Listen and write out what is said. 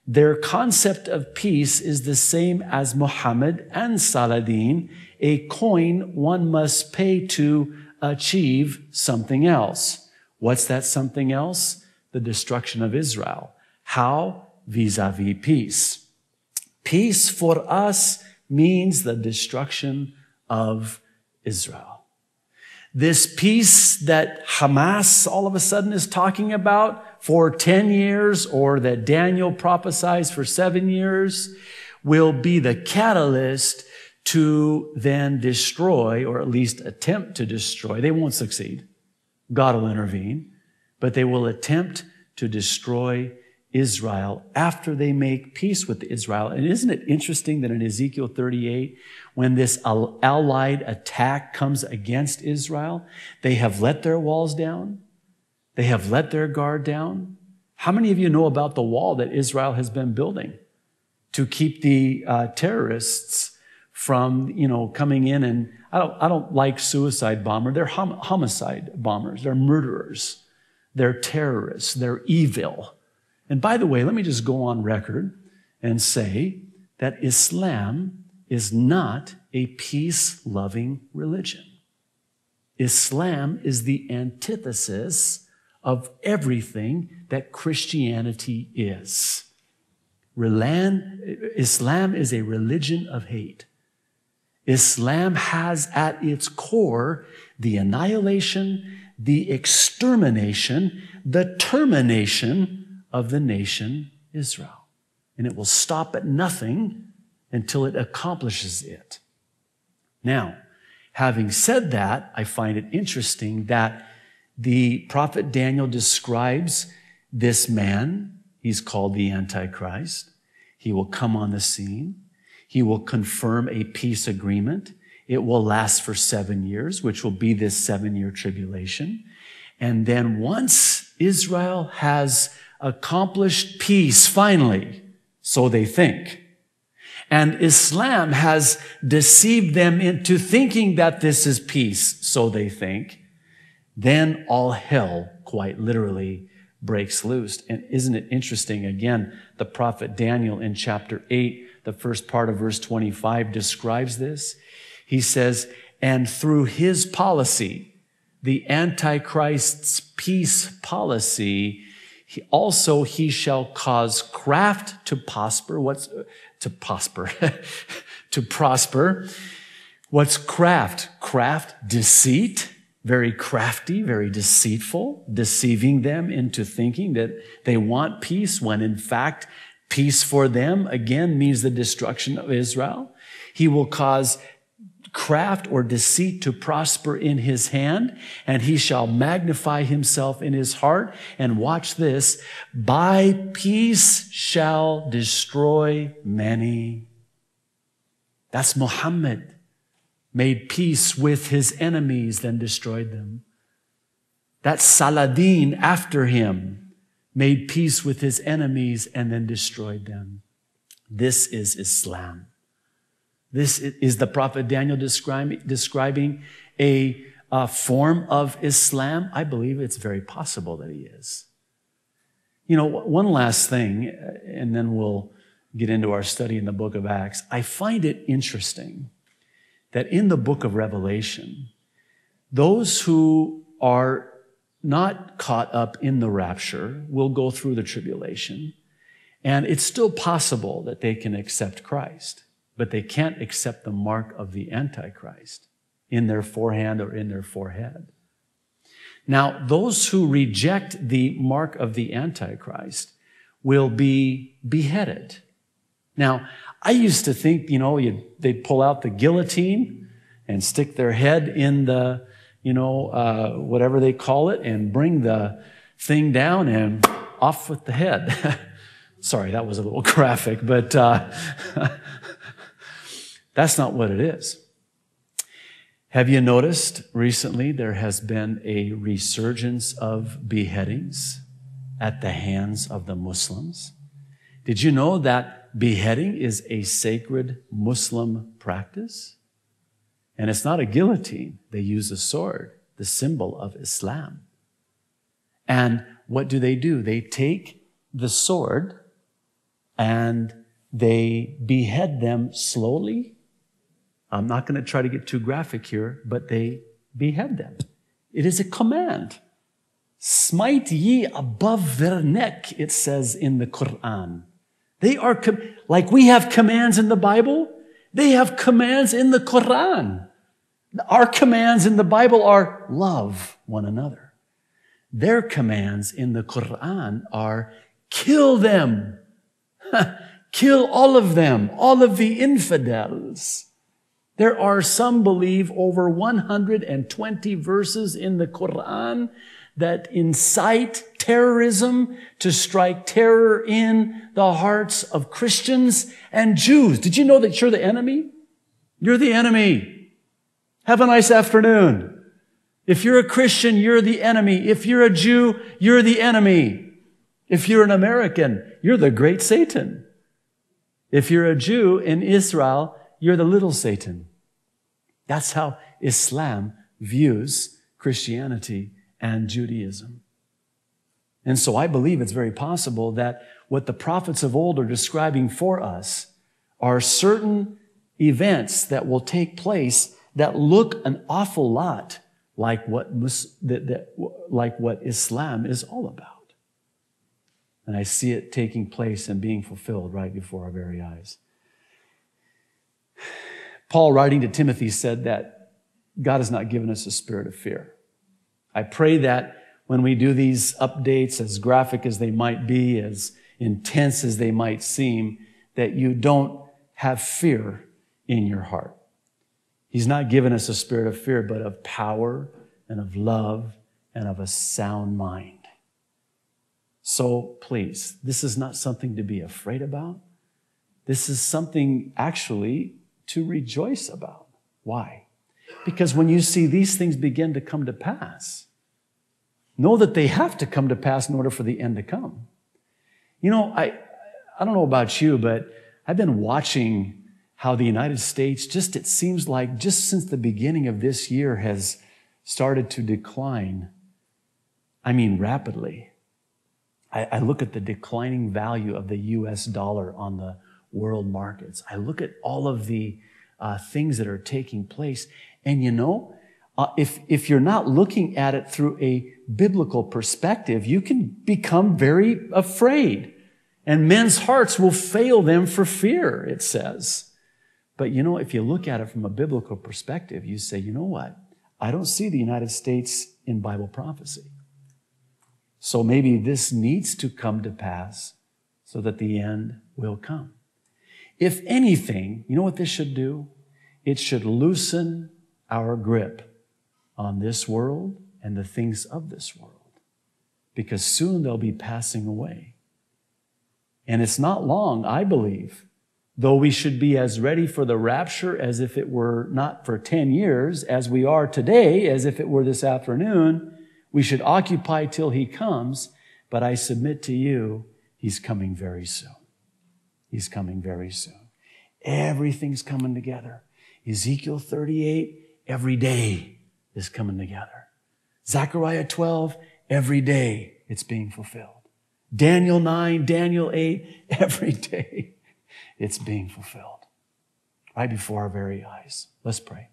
Their concept of peace is the same as Muhammad and Saladin, a coin one must pay to achieve something else. What's that something else? The destruction of Israel. How? Vis-a-vis peace. Peace for us means the destruction of Israel. This peace that Hamas all of a sudden is talking about for 10 years, or that Daniel prophesies for 7 years, will be the catalyst to then destroy, or at least attempt to destroy. They won't succeed. God will intervene, but they will attempt to destroy Israel after they make peace with Israel. And isn't it interesting that in Ezekiel 38, when this allied attack comes against Israel, they have let their walls down. They have let their guard down. How many of you know about the wall that Israel has been building to keep the terrorists from, coming in? And I don't like suicide bomber. They're homicide bombers. They're murderers. They're terrorists. They're evil. And by the way, let me just go on record and say that Islam is not a peace-loving religion. Islam is the antithesis of everything that Christianity is. Islam is a religion of hate. Islam has at its core the annihilation, the extermination, the termination of the nation Israel. And it will stop at nothing until it accomplishes it. Now, having said that, I find it interesting that the prophet Daniel describes this man. He's called the Antichrist. He will come on the scene. He will confirm a peace agreement. It will last for 7 years, which will be this 7-year tribulation. And then once Israel has accomplished peace, finally, so they think, and Islam has deceived them into thinking that this is peace, so they think, then all hell, quite literally, breaks loose. And isn't it interesting? Again, the prophet Daniel in chapter 8, the first part of verse 25 describes this. He says, and through his policy, the Antichrist's peace policy, he shall cause craft to prosper. What's to prosper? To prosper. What's craft? Craft, deceit. Very crafty, very deceitful, deceiving them into thinking that they want peace when in fact peace for them, again, means the destruction of Israel. He will cause craft or deceit to prosper in his hand, and he shall magnify himself in his heart. And watch this, by peace shall destroy many. That's Muhammad. Made peace with his enemies, then destroyed them. That Saladin after him made peace with his enemies and then destroyed them. This is Islam. This is the prophet Daniel describing a form of Islam. I believe it's very possible that he is. One last thing, and then we'll get into our study in the book of Acts. I find it interesting that in the book of Revelation, those who are not caught up in the rapture will go through the tribulation, and it's still possible that they can accept Christ, but they can't accept the mark of the Antichrist in their forehand or in their forehead. Now, those who reject the mark of the Antichrist will be beheaded. Now, I used to think, they'd pull out the guillotine and stick their head in the, whatever they call it, and bring the thing down and off with the head. Sorry, that was a little graphic, but that's not what it is. Have you noticed recently there has been a resurgence of beheadings at the hands of the Muslims? Did you know that beheading is a sacred Muslim practice? And it's not a guillotine. They use a sword, the symbol of Islam. And what do? They take the sword and they behead them slowly. I'm not going to try to get too graphic here, but they behead them. It is a command. Smite ye above their neck, it says in the Quran. They are, like we have commands in the Bible, they have commands in the Quran. Our commands in the Bible are love one another. Their commands in the Quran are kill them. Kill all of them, all of the infidels. There are, some believe, over 120 verses in the Quran that incite terrorism, to strike terror in the hearts of Christians and Jews. Did you know that you're the enemy? You're the enemy. Have a nice afternoon. If you're a Christian, you're the enemy. If you're a Jew, you're the enemy. If you're an American, you're the great Satan. If you're a Jew in Israel, you're the little Satan. That's how Islam views Christianity and Judaism. And so I believe it's very possible that what the prophets of old are describing for us are certain events that will take place that look an awful lot like what Islam is all about. And I see it taking place and being fulfilled right before our very eyes. Paul, writing to Timothy, said that God has not given us a spirit of fear. I pray that when we do these updates, as graphic as they might be, as intense as they might seem, that you don't have fear in your heart. He's not given us a spirit of fear, but of power and of love and of a sound mind. So please, this is not something to be afraid about. This is something actually to rejoice about. Why? Because when you see these things begin to come to pass, know that they have to come to pass in order for the end to come. You know, I don't know about you, but I've been watching how the United States, it seems like just since the beginning of this year, has started to decline. I mean, rapidly. I look at the declining value of the US dollar on the world markets. I look at all of the things that are taking place. And you know, if you're not looking at it through a biblical perspective, you can become very afraid. And men's hearts will fail them for fear, it says. But you know, if you look at it from a biblical perspective, you say, you know what? I don't see the United States in Bible prophecy. So maybe this needs to come to pass so that the end will come. If anything, you know what this should do? It should loosen our grip on this world and the things of this world, because soon they'll be passing away. And it's not long, I believe, though we should be as ready for the rapture as if it were not for 10 years, as we are today, as if it were this afternoon. We should occupy till he comes, but I submit to you, he's coming very soon. He's coming very soon. Everything's coming together. Ezekiel 38, every day is coming together. Zechariah 12, every day it's being fulfilled. Daniel 9, Daniel 8, every day it's being fulfilled. Right before our very eyes. Let's pray.